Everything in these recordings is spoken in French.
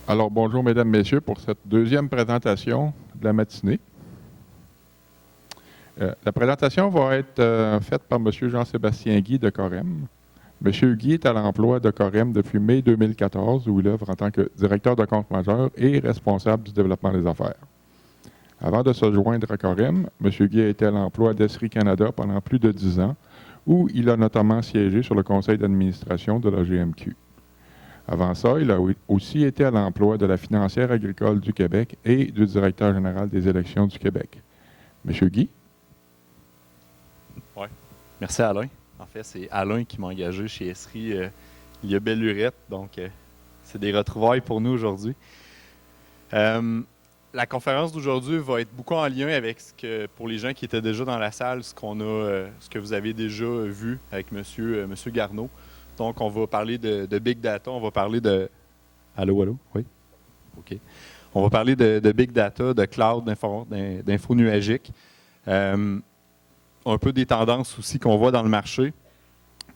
Alors, bonjour, mesdames, messieurs, pour cette deuxième présentation de la matinée. La présentation va être faite par M. Jean-Sébastien Guy de Corem. M. Guy est à l'emploi de Corem depuis mai 2014, où il œuvre en tant que directeur de compte majeur et responsable du développement des affaires. Avant de se joindre à Corem, M. Guy a été à l'emploi d'Esri Canada pendant plus de 10 ans, où il a notamment siégé sur le conseil d'administration de la GMQ. Avant ça, il a aussi été à l'emploi de la Financière agricole du Québec et du directeur général des élections du Québec. Monsieur Guy? Oui. Merci Alain. En fait, c'est Alain qui m'a engagé chez Esri il y a belle lurette, donc c'est des retrouvailles pour nous aujourd'hui. La conférence d'aujourd'hui va être beaucoup en lien avec ce que, pour les gens qui étaient déjà dans la salle, ce que vous avez déjà vu avec Monsieur Garneau. Donc, on va parler de Big Data, on va parler de... Allô, allô? Oui? OK. On va parler de Big Data, de cloud, d'info nuagique. Un peu des tendances aussi qu'on voit dans le marché.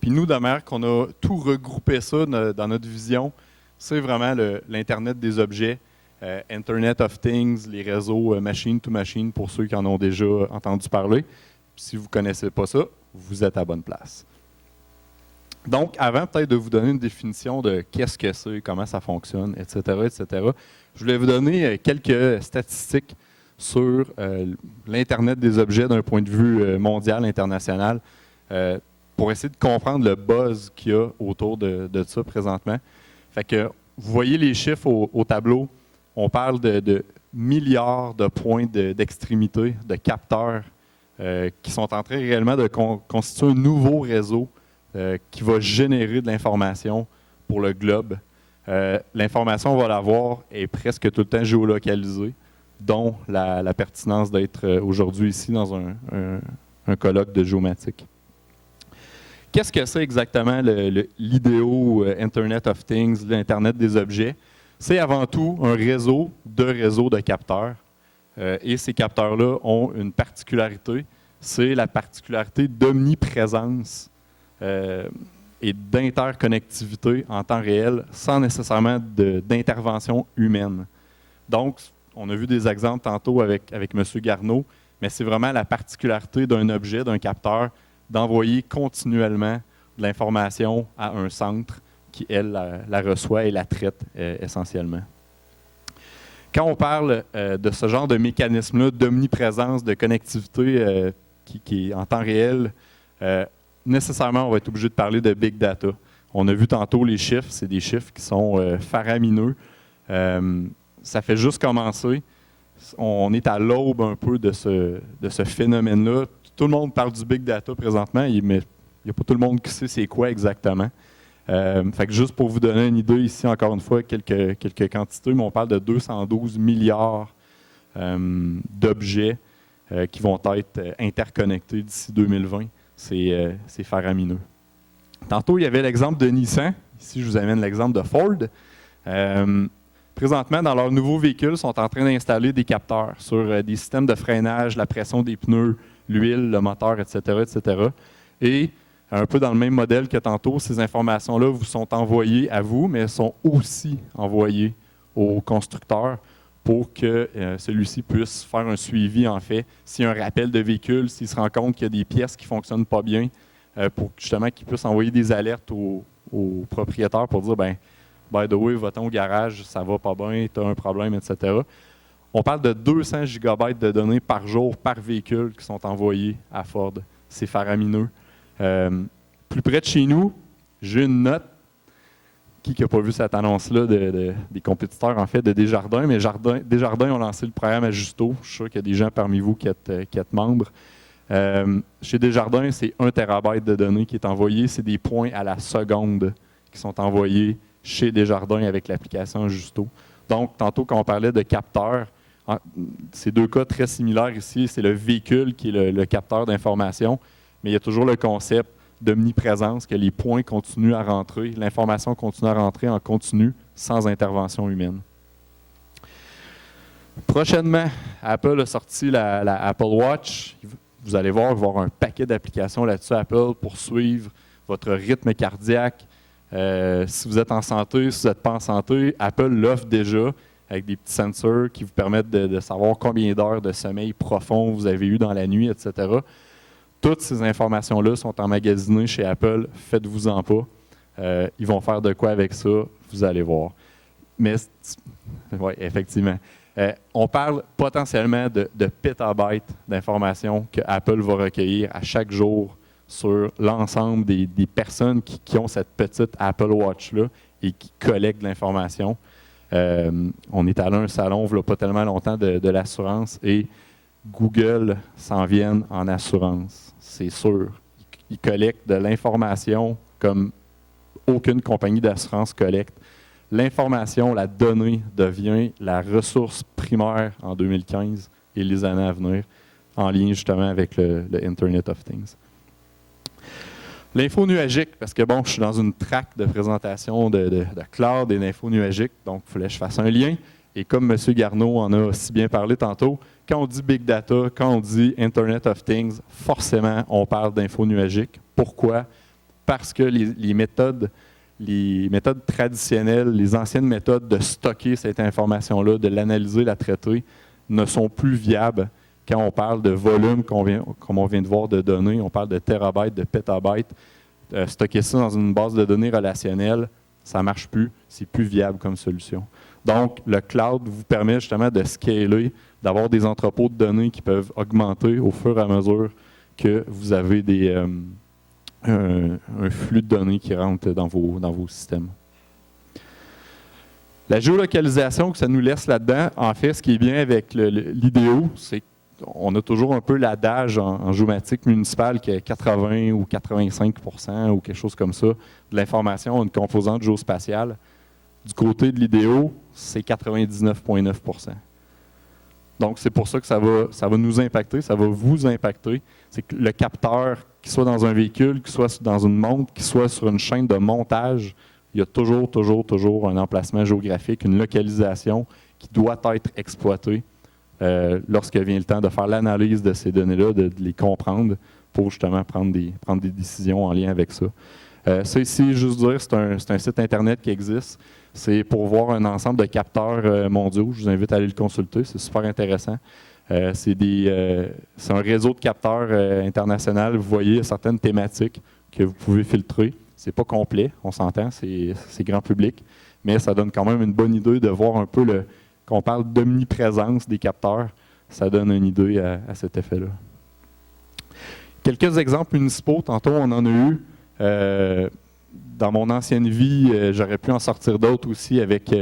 Puis nous, de manière qu'on a tout regroupé ça dans notre vision, c'est vraiment l'Internet des objets, Internet of Things, les réseaux machine-to-machine pour ceux qui en ont déjà entendu parler. Si vous ne connaissez pas ça, vous êtes à bonne place. Donc, avant peut-être de vous donner une définition de qu'est-ce que c'est, comment ça fonctionne, etc., je voulais vous donner quelques statistiques sur l'Internet des objets d'un point de vue mondial, international, pour essayer de comprendre le buzz qu'il y a autour de ça présentement. Fait que vous voyez les chiffres au tableau. On parle de milliards de points d'extrémité, de capteurs qui sont en train réellement de constituer un nouveau réseau qui va générer de l'information pour le globe. L'information, on va l'avoir, est presque tout le temps géolocalisée, dont la pertinence d'être aujourd'hui ici dans un colloque de géomatique. Qu'est-ce que c'est exactement l'IDO, Internet of Things, l'Internet des objets? C'est avant tout un réseau de capteurs. Et ces capteurs-là ont une particularité, c'est la particularité d'omniprésence et d'interconnectivité en temps réel sans nécessairement d'intervention humaine. Donc, on a vu des exemples tantôt avec M. Garneau, mais c'est vraiment la particularité d'un objet, d'un capteur, d'envoyer continuellement de l'information à un centre qui, elle, la reçoit et la traite essentiellement. Quand on parle de ce genre de mécanisme-là d'omniprésence, de connectivité qui est en temps réel, nécessairement, on va être obligé de parler de Big Data. On a vu tantôt les chiffres, c'est des chiffres qui sont faramineux. Ça fait juste commencer. On est à l'aube un peu de ce phénomène-là. Tout le monde parle du Big Data présentement, mais il n'y a pas tout le monde qui sait c'est quoi exactement. Fait que juste pour vous donner une idée, ici, encore une fois, quelques quantités, mais on parle de 212 milliards d'objets qui vont être interconnectés d'ici 2020. C'est faramineux. Tantôt, il y avait l'exemple de Nissan. Ici, je vous amène l'exemple de Ford. Présentement, dans leurs nouveaux véhicules, ils sont en train d'installer des capteurs sur des systèmes de freinage, la pression des pneus, l'huile, le moteur, etc., etc. Et un peu dans le même modèle que tantôt, ces informations-là vous sont envoyées à vous, mais sont aussi envoyées au constructeur pour que celui-ci puisse faire un suivi, en fait, s'il y a un rappel de véhicule, s'il se rend compte qu'il y a des pièces qui ne fonctionnent pas bien, pour justement qu'il puisse envoyer des alertes au propriétaire pour dire, ben, by the way, va-t'en au garage, ça va pas bien, tu as un problème, etc. On parle de 200 gigabytes de données par jour, par véhicule, qui sont envoyés à Ford. C'est faramineux. Plus près de chez nous, j'ai une note. Qui n'a pas vu cette annonce-là des compétiteurs, en fait, de Desjardins, mais Desjardins ont lancé le programme Ajusto. Je suis sûr qu'il y a des gens parmi vous qui êtes membres. Chez Desjardins, c'est 1 terabyte de données qui est envoyé. C'est des points à la seconde qui sont envoyés chez Desjardins avec l'application Ajusto. Donc, tantôt, quand on parlait de capteurs, c'est deux cas très similaires ici. C'est le véhicule qui est le capteur d'information, mais il y a toujours le concept d'omniprésence, que les points continuent à rentrer, l'information continue à rentrer en continu, sans intervention humaine. Prochainement, Apple a sorti la Apple Watch. Vous allez voir, il va y avoir un paquet d'applications là-dessus Apple pour suivre votre rythme cardiaque, Si vous êtes en santé, si vous n'êtes pas en santé, Apple l'offre déjà avec des petits sensors qui vous permettent de savoir combien d'heures de sommeil profond vous avez eu dans la nuit, etc. Toutes ces informations-là sont emmagasinées chez Apple. Faites-vous-en pas. Ils vont faire de quoi avec ça, vous allez voir. Mais, oui, effectivement. On parle potentiellement de pétabytes d'informations que Apple va recueillir à chaque jour sur l'ensemble des personnes qui ont cette petite Apple Watch-là et qui collectent de l'information. On est allé à un salon, il n'y a pas tellement longtemps, de l'assurance et Google s'en vient en assurance, c'est sûr. Ils collectent de l'information comme aucune compagnie d'assurance collecte. L'information, la donnée devient la ressource primaire en 2015 et les années à venir, en lien justement avec le Internet of Things. L'info nuagique, parce que bon, je suis dans une track de présentation de cloud et d'info nuagique, donc il fallait que je fasse un lien. Et comme M. Garneau en a si bien parlé tantôt, quand on dit Big Data, quand on dit Internet of Things, forcément, on parle d'info nuagique. Pourquoi? Parce que les méthodes traditionnelles, les anciennes méthodes de stocker cette information-là, de l'analyser, la traiter, ne sont plus viables. Quand on parle de volume, comme on vient de voir, de données, on parle de terabytes, de pétabytes. Stocker ça dans une base de données relationnelle, ça ne marche plus, c'est plus viable comme solution. Donc, le cloud vous permet justement de scaler, d'avoir des entrepôts de données qui peuvent augmenter au fur et à mesure que vous avez un flux de données qui rentre dans vos systèmes. La géolocalisation que ça nous laisse là-dedans, en fait, ce qui est bien avec l'IDEO, c'est qu'on a toujours un peu l'adage en géomatique municipale qui est 80 ou 85% ou quelque chose comme ça de l'information, une composante géospatiale. Du côté de l'IDEO, c'est 99,9%. Donc, c'est pour ça que ça va nous impacter, ça va vous impacter. C'est que le capteur, qu'il soit dans un véhicule, qu'il soit dans une montre, qu'il soit sur une chaîne de montage, il y a toujours un emplacement géographique, une localisation qui doit être exploitée lorsque vient le temps de faire l'analyse de ces données-là, de les comprendre pour justement prendre des décisions en lien avec ça. Ça ici, juste dire, c'est un site Internet qui existe. C'est pour voir un ensemble de capteurs mondiaux. Je vous invite à aller le consulter, c'est super intéressant. C'est un réseau de capteurs international. Vous voyez certaines thématiques que vous pouvez filtrer. C'est pas complet, on s'entend, c'est grand public, mais ça donne quand même une bonne idée de voir un peu qu'on parle d'omniprésence des capteurs. Ça donne une idée à cet effet-là. Quelques exemples municipaux, tantôt on en a eu. Dans mon ancienne vie, j'aurais pu en sortir d'autres aussi avec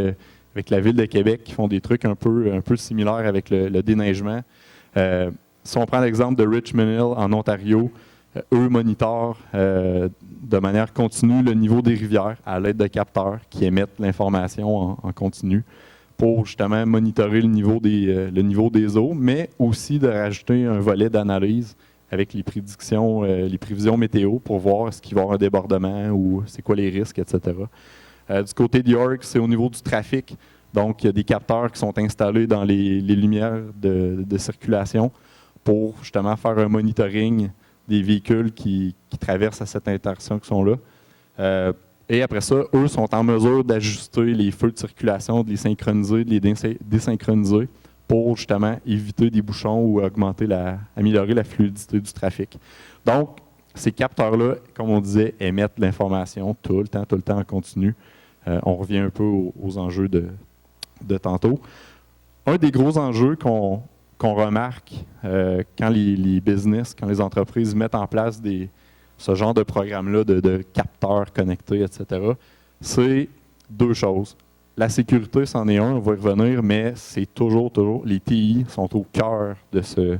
la Ville de Québec qui font des trucs un peu similaires avec le déneigement. Si on prend l'exemple de Richmond Hill en Ontario, eux monitorent de manière continue le niveau des rivières à l'aide de capteurs qui émettent l'information en continu pour justement monitorer le niveau des eaux, mais aussi de rajouter un volet d'analyse avec les prévisions météo pour voir est-ce qu'il va y avoir un débordement ou c'est quoi les risques, etc. Du côté de York, c'est au niveau du trafic. Donc, il y a des capteurs qui sont installés dans les lumières de circulation pour justement faire un monitoring des véhicules qui traversent à cette intersection-là. Et après ça, eux sont en mesure d'ajuster les feux de circulation, de les synchroniser, de les désynchroniser pour justement éviter des bouchons ou améliorer la fluidité du trafic. Donc, ces capteurs-là, comme on disait, émettent l'information tout le temps en continu. On revient un peu aux enjeux de tantôt. Un des gros enjeux qu'on remarque quand les business, quand les entreprises mettent en place ce genre de programme-là de capteurs connectés, etc., c'est deux choses. La sécurité, c'en est un, on va y revenir, mais c'est toujours, les TI sont au cœur de ce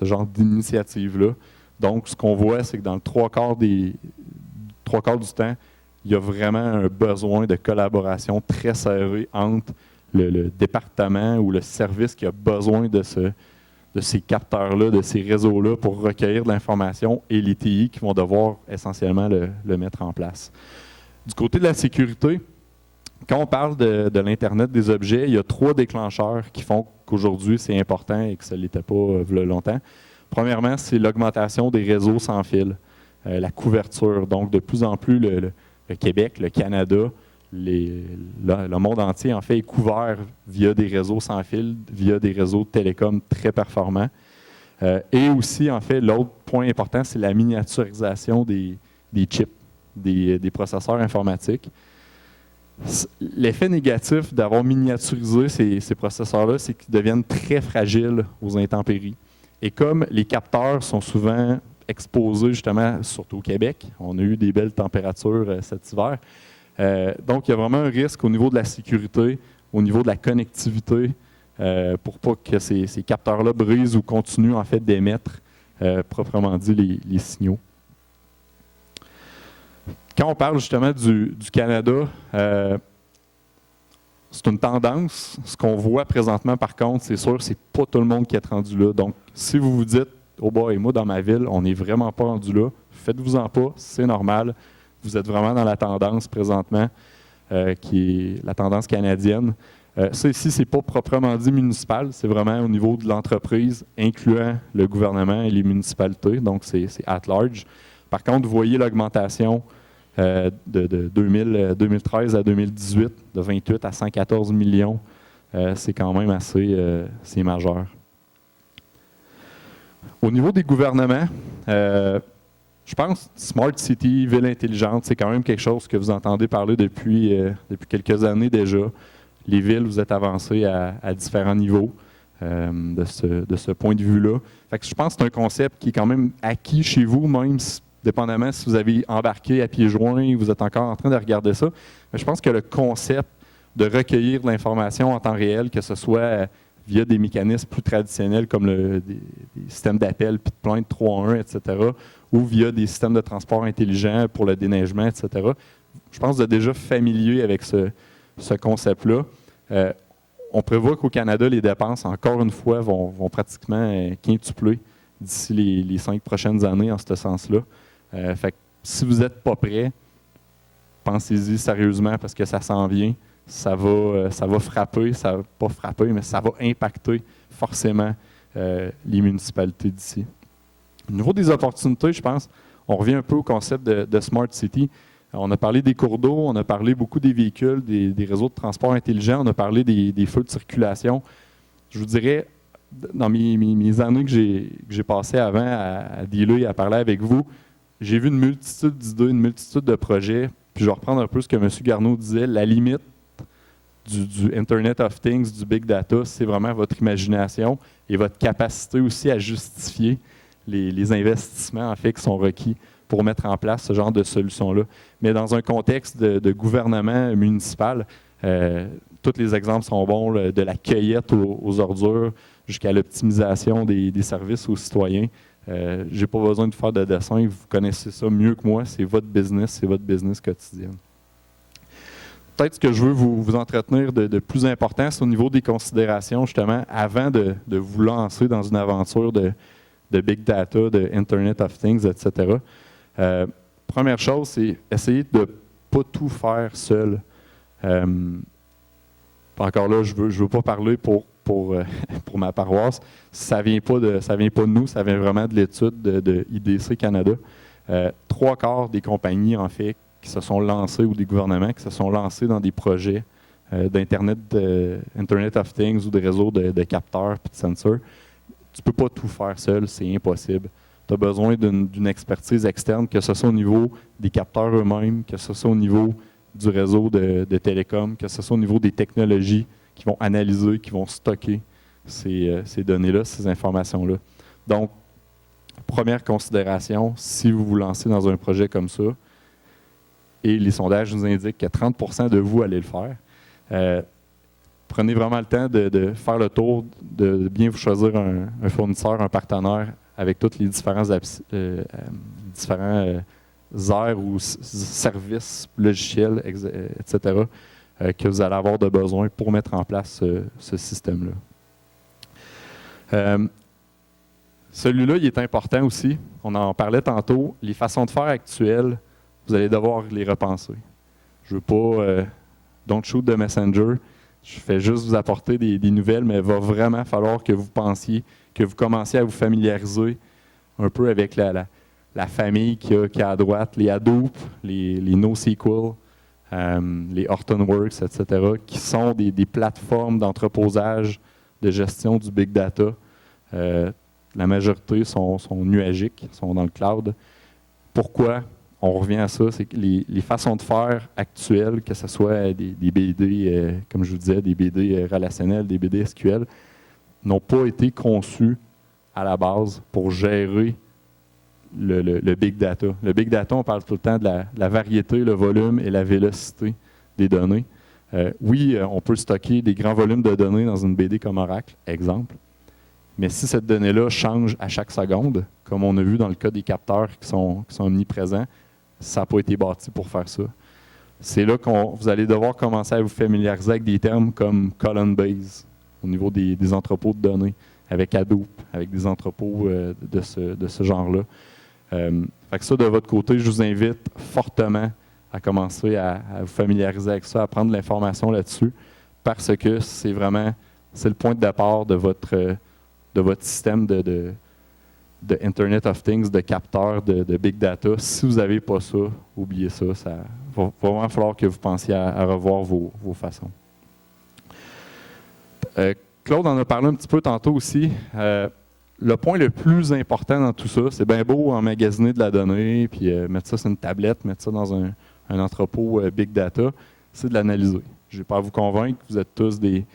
genre d'initiative-là. Donc, ce qu'on voit, c'est que dans le trois quarts du temps, il y a vraiment un besoin de collaboration très serré entre le département ou le service qui a besoin de ces capteurs-là, de ces réseaux-là pour recueillir de l'information et les TI qui vont devoir essentiellement le mettre en place. Du côté de la sécurité, quand on parle de l'Internet des objets, il y a 3 déclencheurs qui font qu'aujourd'hui c'est important et que ça ne l'était pas il y a longtemps. Premièrement, c'est l'augmentation des réseaux sans fil, la couverture. Donc, de plus en plus, le Québec, le Canada, le monde entier, en fait, est couvert via des réseaux sans fil, via des réseaux de télécom très performants. Et aussi, en fait, l'autre point important, c'est la miniaturisation des chips, des processeurs informatiques. L'effet négatif d'avoir miniaturisé ces processeurs-là, c'est qu'ils deviennent très fragiles aux intempéries. Et comme les capteurs sont souvent exposés, justement, surtout au Québec, on a eu des belles températures cet hiver, donc il y a vraiment un risque au niveau de la sécurité, au niveau de la connectivité, pour pas que ces capteurs-là brisent ou continuent en fait d'émettre, proprement dit, les signaux. Quand on parle justement du Canada, c'est une tendance. Ce qu'on voit présentement, par contre, c'est sûr, c'est pas tout le monde qui est rendu là. Donc, si vous vous dites, oh boy, moi dans ma ville, on n'est vraiment pas rendu là, faites-vous-en pas, c'est normal. Vous êtes vraiment dans la tendance présentement, qui est la tendance canadienne. Ça ici, c'est pas proprement dit municipal, c'est vraiment au niveau de l'entreprise, incluant le gouvernement et les municipalités, donc c'est at large. Par contre, vous voyez l'augmentation de 2013 à 2018, de 28 à 114 millions, c'est quand même assez majeur. Au niveau des gouvernements, je pense Smart City, ville intelligente, c'est quand même quelque chose que vous entendez parler depuis quelques années déjà. Les villes, vous êtes avancés à différents niveaux de ce point de vue-là. Fait que je pense que c'est un concept qui est quand même acquis chez vous, même dépendamment si vous avez embarqué à pieds joints, vous êtes encore en train de regarder ça. Mais je pense que le concept de recueillir de l'information en temps réel, que ce soit via des mécanismes plus traditionnels comme des systèmes d'appel, puis de plainte 3 en 1, etc., ou via des systèmes de transport intelligents pour le déneigement, etc., je pense que vous êtes déjà familier avec ce concept-là. On prévoit qu'au Canada, les dépenses, encore une fois, vont pratiquement quintupler d'ici les 5 prochaines années en ce sens-là. Fait que si vous n'êtes pas prêt, pensez-y sérieusement parce que ça s'en vient. Ça va frapper, pas frapper, mais ça va impacter forcément les municipalités d'ici. Au niveau des opportunités, je pense, on revient un peu au concept de Smart City. On a parlé des cours d'eau, on a parlé beaucoup des véhicules, des réseaux de transport intelligents, on a parlé des feux de circulation. Je vous dirais, dans mes années que j'ai passées avant à dealer et à parler avec vous, j'ai vu une multitude d'idées, une multitude de projets. Puis je vais reprendre un peu ce que M. Garneau disait, la limite du Internet of Things, du Big Data, c'est vraiment votre imagination et votre capacité aussi à justifier les investissements en fait, qui sont requis pour mettre en place ce genre de solutions-là. Mais dans un contexte de gouvernement municipal, tous les exemples sont bons, de la cueillette aux ordures jusqu'à l'optimisation des services aux citoyens. Je n'ai pas besoin de faire de dessin, vous connaissez ça mieux que moi, c'est votre business quotidien. Peut-être ce que je veux vous entretenir de plus important, c'est au niveau des considérations, justement, avant de vous lancer dans une aventure de Big Data, de Internet of Things, etc. Première chose, c'est essayer de ne pas tout faire seul. Encore là, je veux pas parler pour ma paroisse. Ça vient pas de nous, ça vient vraiment de l'étude de IDC Canada. 3/4 des compagnies, en fait, qui se sont lancées, ou des gouvernements qui se sont lancés dans des projets d'Internet Internet of Things ou de réseaux de capteurs et de sensors. Tu ne peux pas tout faire seul, c'est impossible. Tu as besoin d'une expertise externe, que ce soit au niveau des capteurs eux-mêmes, que ce soit au niveau du réseau de télécom, que ce soit au niveau des technologies qui vont analyser, qui vont stocker ces données-là, ces informations-là. Donc, première considération, si vous vous lancez dans un projet comme ça, et les sondages nous indiquent que 30% de vous allez le faire, prenez vraiment le temps de faire le tour, de bien vous choisir un fournisseur, un partenaire avec tous les différents aires ou services logiciels, etc., que vous allez avoir de besoin pour mettre en place ce système-là. Celui-là, il est important aussi. On en parlait tantôt. Les façons de faire actuelles, vous allez devoir les repenser. Je ne veux pas don't shoot the messenger. Je fais juste vous apporter des nouvelles, mais il va vraiment falloir que vous pensiez, que vous commenciez à vous familiariser un peu avec la famille qu'il y a à droite, les Hadoop, les NoSQL, les Hortonworks, etc., qui sont des plateformes d'entreposage, de gestion du big data. La majorité sont nuagiques, sont dans le cloud. Pourquoi? On revient à ça, c'est que les façons de faire actuelles, que ce soit des BD, comme je vous disais, des BD relationnels, des BD SQL, n'ont pas été conçues à la base pour gérer le big data. Le big data, on parle tout le temps de la variété, le volume et la vélocité des données. Oui, on peut stocker des grands volumes de données dans une BD comme Oracle, exemple, mais si cette donnée-là change à chaque seconde, comme on a vu dans le cas des capteurs qui sont omniprésents, ça n'a pas été bâti pour faire ça. C'est là que vous allez devoir commencer à vous familiariser avec des termes comme column base au niveau des entrepôts de données, avec Hadoop, avec des entrepôts de ce genre-là. Fait que ça, de votre côté, je vous invite fortement à commencer à vous familiariser avec ça, à prendre de l'information là-dessus, parce que c'est le point de départ de votre système de Internet of Things, de capteurs, de big data. Si vous n'avez pas ça, oubliez ça. Ça va vraiment falloir que vous pensiez à revoir vos façons. Claude en a parlé un petit peu tantôt aussi. Le point le plus important dans tout ça, c'est bien beau emmagasiner de la donnée, puis mettre ça sur une tablette, mettre ça dans un entrepôt big data, c'est de l'analyser. Je ne vais pas vous convaincre, vous êtes tous des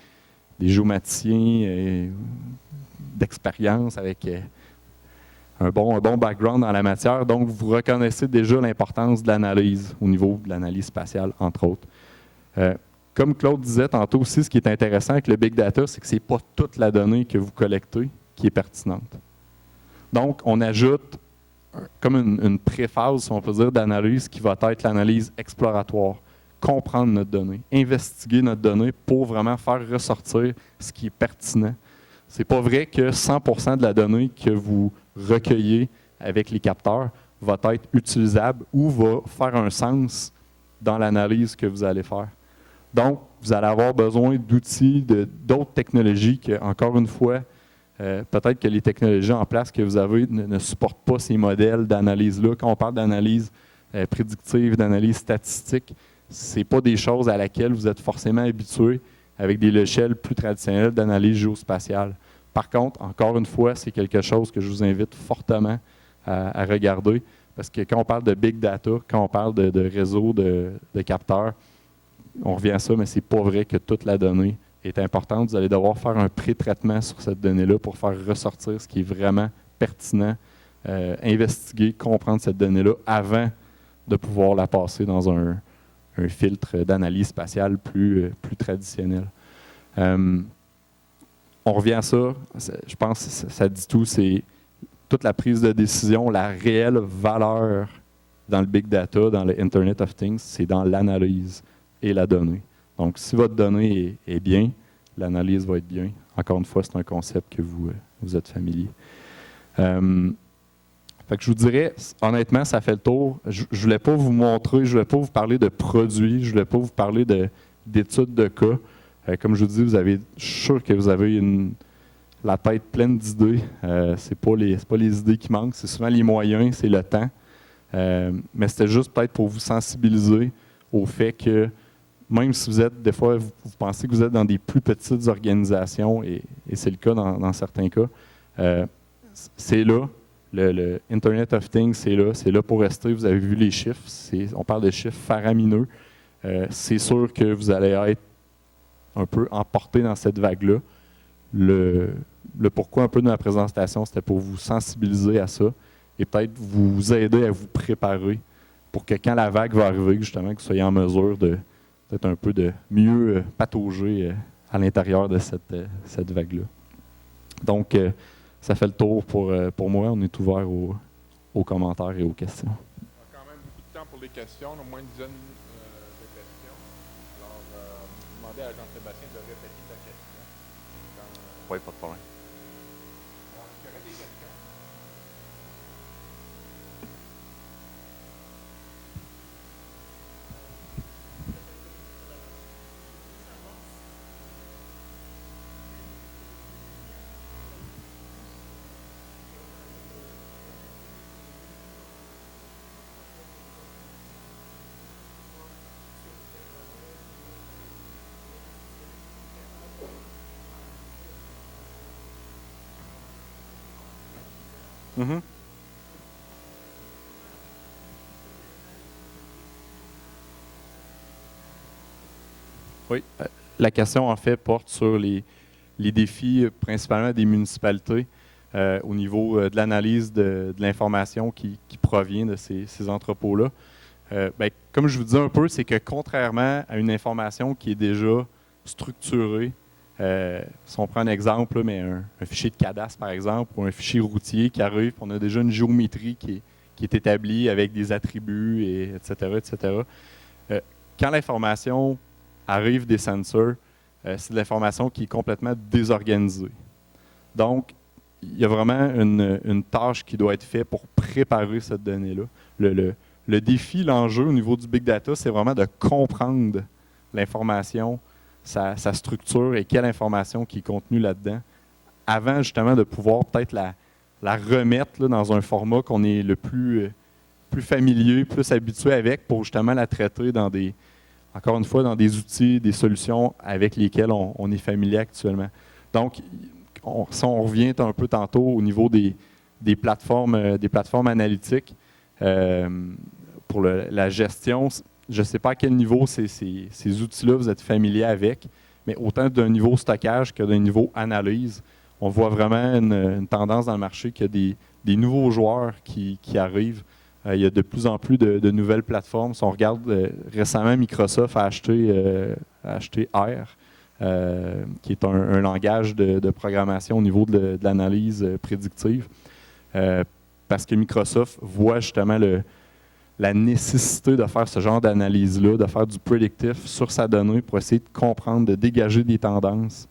géomaticiens d'expérience avec un bon background dans la matière, donc vous reconnaissez déjà l'importance de l'analyse au niveau de l'analyse spatiale, entre autres. Comme Claude disait tantôt aussi, ce qui est intéressant avec le big data, c'est que ce n'est pas toute la donnée que vous collectez qui est pertinente. Donc, on ajoute comme une préphase, si on peut dire, d'analyse qui va être l'analyse exploratoire, comprendre notre donnée, investiguer notre donnée pour vraiment faire ressortir ce qui est pertinent. Ce n'est pas vrai que 100% de la donnée que vous recueillez avec les capteurs va être utilisable ou va faire un sens dans l'analyse que vous allez faire. Donc, vous allez avoir besoin d'outils, d'autres technologies que, encore une fois, peut-être que les technologies en place que vous avez ne supportent pas ces modèles d'analyse-là. Quand on parle d'analyse prédictive, d'analyse statistique, ce n'est pas des choses à laquelle vous êtes forcément habitué avec des logiciels plus traditionnels d'analyse géospatiale. Par contre, encore une fois, c'est quelque chose que je vous invite fortement à regarder, parce que quand on parle de big data, quand on parle de réseau de capteurs, on revient à ça, mais ce n'est pas vrai que toute la donnée est importante. Vous allez devoir faire un pré-traitement sur cette donnée-là pour faire ressortir ce qui est vraiment pertinent, investiguer, comprendre cette donnée-là avant de pouvoir la passer dans un filtre d'analyse spatiale plus traditionnel. On revient à ça, je pense que ça dit tout, c'est toute la prise de décision, la réelle valeur dans le big data, dans le Internet of Things, c'est dans l'analyse et la donnée. Donc, si votre donnée est bien, l'analyse va être bien. Encore une fois, c'est un concept que vous êtes familier. Fait que je vous dirais, honnêtement, ça fait le tour. Je ne voulais pas vous montrer, je ne voulais pas vous parler de produits, je ne voulais pas vous parler d'études de cas. Comme je vous dis, je suis sûr que vous avez la tête pleine d'idées. Ce n'est pas les idées qui manquent, c'est souvent les moyens, c'est le temps. Mais c'était juste peut-être pour vous sensibiliser au fait que même si vous êtes, des fois, vous pensez que vous êtes dans des plus petites organisations, et c'est le cas dans certains cas, c'est là. Le Internet of Things, c'est là pour rester. Vous avez vu les chiffres, on parle de chiffres faramineux. C'est sûr que vous allez être un peu emporté dans cette vague-là. Le pourquoi un peu de ma présentation, c'était pour vous sensibiliser à ça et peut-être vous aider à vous préparer pour que quand la vague va arriver, justement, que vous soyez en mesure de peut-être un peu de mieux patauger à l'intérieur de cette vague-là. Donc, ça fait le tour pour moi. On est ouvert aux commentaires et aux questions. On a quand même beaucoup de temps pour les questions. On a au moins une dizaine de questions. Alors, demandez à Jean-Sébastien de répéter la question. Oui, pas de problème. Alors, est-ce qu'il y aurait des questions? Mhm. Oui. La question, en fait, porte sur les défis principalement des municipalités au niveau de l'analyse de l'information qui provient de ces entrepôts-là. Ben, comme je vous disais un peu, c'est que contrairement à une information qui est déjà structurée, si on prend un exemple, là, mais un fichier de cadastre, par exemple, ou un fichier routier qui arrive, on a déjà une géométrie qui est établie avec des attributs, etc., etc. Quand l'information arrive des sensors, c'est de l'information qui est complètement désorganisée. Donc, il y a vraiment une tâche qui doit être faite pour préparer cette donnée-là. Le défi, l'enjeu au niveau du big data, c'est vraiment de comprendre l'information, sa structure et quelle information qui est contenue là-dedans, avant justement de pouvoir peut-être la remettre là, dans un format qu'on est le plus familier, plus habitué avec, pour justement la traiter encore une fois, dans des outils, des solutions avec lesquelles on est familier actuellement. Donc, si on revient un peu tantôt au niveau des plateformes analytiques, pour la gestion, je ne sais pas à quel niveau ces outils-là vous êtes familiers avec, mais autant d'un niveau stockage que d'un niveau analyse, on voit vraiment une tendance dans le marché qu'il y a des nouveaux joueurs qui arrivent. Il y a de plus en plus de nouvelles plateformes. Si on regarde récemment, Microsoft a acheté R, qui est un langage de programmation au niveau de l'analyse prédictive, parce que Microsoft voit justement la nécessité de faire ce genre d'analyse-là, de faire du prédictif sur sa donnée pour essayer de comprendre, de dégager des tendances,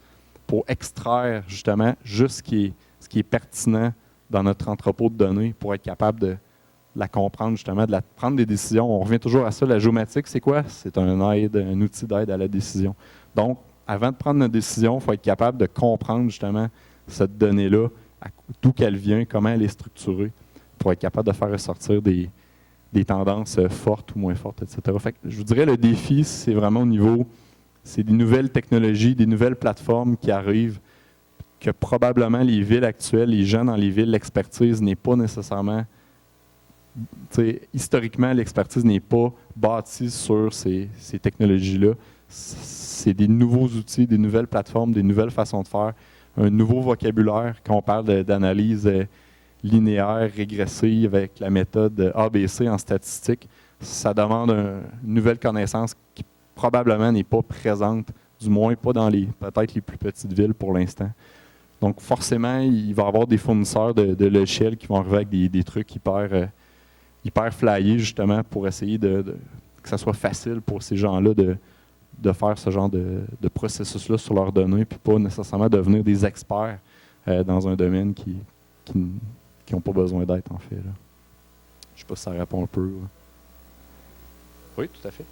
pour extraire justement juste ce qui est pertinent dans notre entrepôt de données, pour être capable de la comprendre justement, de prendre des décisions. On revient toujours à ça, la géomatique, c'est quoi? C'est un outil d'aide à la décision. Donc, avant de prendre une décision, il faut être capable de comprendre justement cette donnée-là, d'où qu'elle vient, comment elle est structurée, pour être capable de faire ressortir des tendances fortes ou moins fortes, etc. Fait que je vous dirais, le défi, c'est vraiment au niveau, c'est des nouvelles technologies, des nouvelles plateformes qui arrivent, que probablement les villes actuelles, les gens dans les villes, l'expertise n'est pas nécessairement, historiquement, l'expertise n'est pas bâtie sur ces technologies-là. C'est des nouveaux outils, des nouvelles plateformes, des nouvelles façons de faire, un nouveau vocabulaire quand on parle d'analyse linéaire, régressive avec la méthode ABC en statistique. Ça demande une nouvelle connaissance qui probablement n'est pas présente, du moins pas dans peut-être les plus petites villes pour l'instant. Donc forcément, il va y avoir des fournisseurs de logiciels qui vont arriver avec des trucs hyper flyés justement pour essayer que ça soit facile pour ces gens-là de faire ce genre de processus-là sur leurs données, puis pas nécessairement devenir des experts dans un domaine qui n'ont pas besoin d'être, en fait. Là. Je ne sais pas si ça répond un peu. Là. Oui, tout à fait.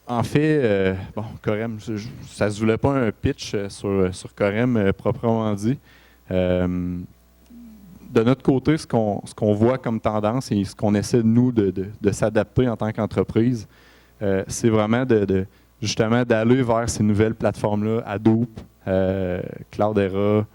En fait, Corem, ça ne se voulait pas un pitch sur Corem proprement dit. De notre côté, ce qu'on voit comme tendance et ce qu'on essaie, nous, de s'adapter en tant qu'entreprise, c'est vraiment justement d'aller vers ces nouvelles plateformes-là, Hadoop, Cloudera,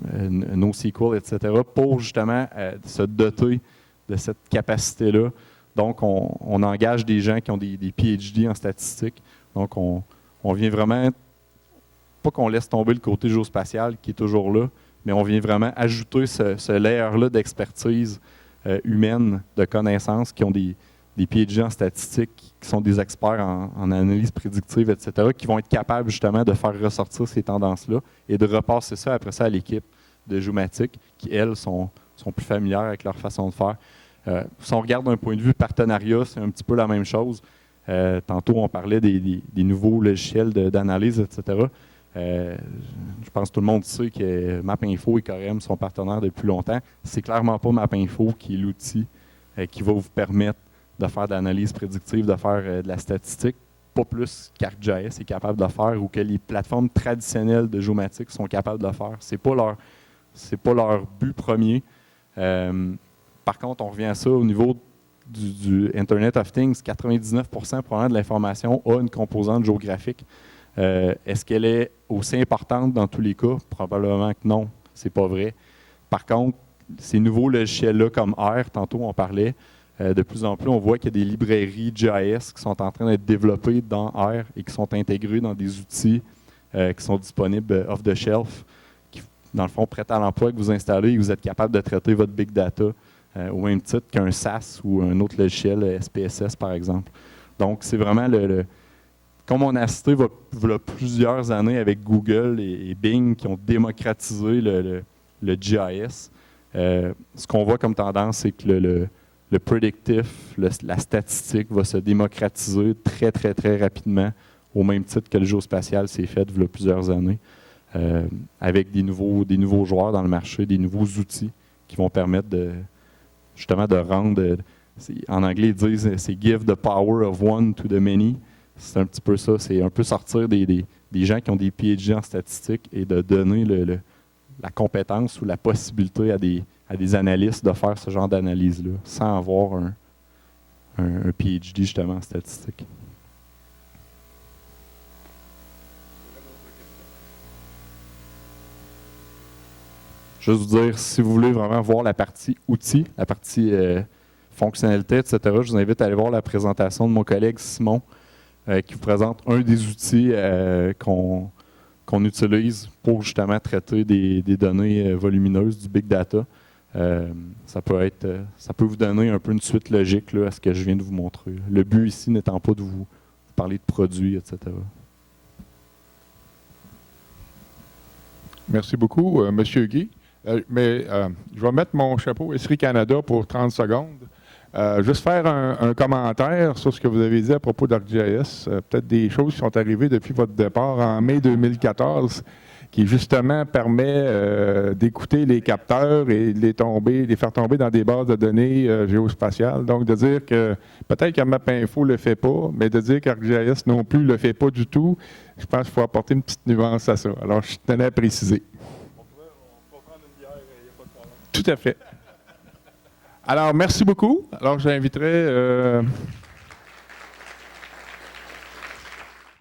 NoSQL, etc., pour justement se doter de cette capacité-là. Donc, on engage des gens qui ont des PhD en statistique. Donc, on vient vraiment, pas qu'on laisse tomber le côté géospatial qui est toujours là, mais on vient vraiment ajouter ce layer-là d'expertise humaine, de connaissances, qui ont des PhD en statistique, qui sont des experts en analyse prédictive, etc., qui vont être capables justement de faire ressortir ces tendances-là et de repasser ça après ça à l'équipe de géomatique, qui, elles, sont plus familières avec leur façon de faire. Si on regarde d'un point de vue partenariat, c'est un petit peu la même chose. Tantôt, on parlait des nouveaux logiciels d'analyse, etc. Je pense que tout le monde sait que MapInfo et Corem sont partenaires depuis longtemps. C'est clairement pas MapInfo qui est l'outil qui va vous permettre de faire de l'analyse prédictive, de faire de la statistique, pas plus qu'ArcGIS est capable de faire ou que les plateformes traditionnelles de géomatique sont capables de faire. C'est pas leur but premier. Par contre, on revient à ça au niveau du Internet of Things, 99% probablement de l'information a une composante géographique. Est-ce qu'elle est aussi importante dans tous les cas? Probablement que non, c'est pas vrai. Par contre, ces nouveaux logiciels-là comme R, tantôt on parlait, de plus en plus on voit qu'il y a des librairies GIS qui sont en train d'être développées dans R et qui sont intégrées dans des outils qui sont disponibles off-the-shelf, qui, dans le fond, prêts à l'emploi, que vous installez et que vous êtes capable de traiter votre big data au même titre qu'un SAS ou un autre logiciel SPSS, par exemple. Donc, c'est vraiment comme on a cité il y a plusieurs années avec Google et Bing qui ont démocratisé le GIS, ce qu'on voit comme tendance, c'est que le prédictif, la statistique va se démocratiser très, très, très rapidement, au même titre que le géospatial s'est fait il y a plusieurs années, avec des nouveaux joueurs dans le marché, des nouveaux outils qui vont permettre justement de rendre, en anglais ils disent c'est « give the power of one to the many ». C'est un petit peu ça, c'est un peu sortir des gens qui ont des PhD en statistique et de donner la compétence ou la possibilité à des analystes de faire ce genre d'analyse-là, sans avoir un PhD justement en statistique. Juste vous dire, si vous voulez vraiment voir la partie outils, la partie fonctionnalité, etc., je vous invite à aller voir la présentation de mon collègue Simon, qui vous présente un des outils qu'on utilise pour justement traiter des données volumineuses, du big data. Ça peut vous donner un peu une suite logique là, à ce que je viens de vous montrer. Le but ici n'étant pas de vous parler de produits, etc. Merci beaucoup, M. Guy. Je vais mettre mon chapeau Esri Canada pour 30 secondes. Juste faire un commentaire sur ce que vous avez dit à propos d'ArcGIS. Peut-être des choses qui sont arrivées depuis votre départ en mai 2014 qui justement permet d'écouter les capteurs et de les faire tomber dans des bases de données géospatiales. Donc, de dire que peut-être que MapInfo ne le fait pas, mais de dire qu'ArcGIS non plus ne le fait pas du tout, je pense qu'il faut apporter une petite nuance à ça. Alors, je tenais à préciser. On peut prendre une bière, il n'y a pas de problème. Tout à fait. Alors, merci beaucoup. Alors, j'inviterai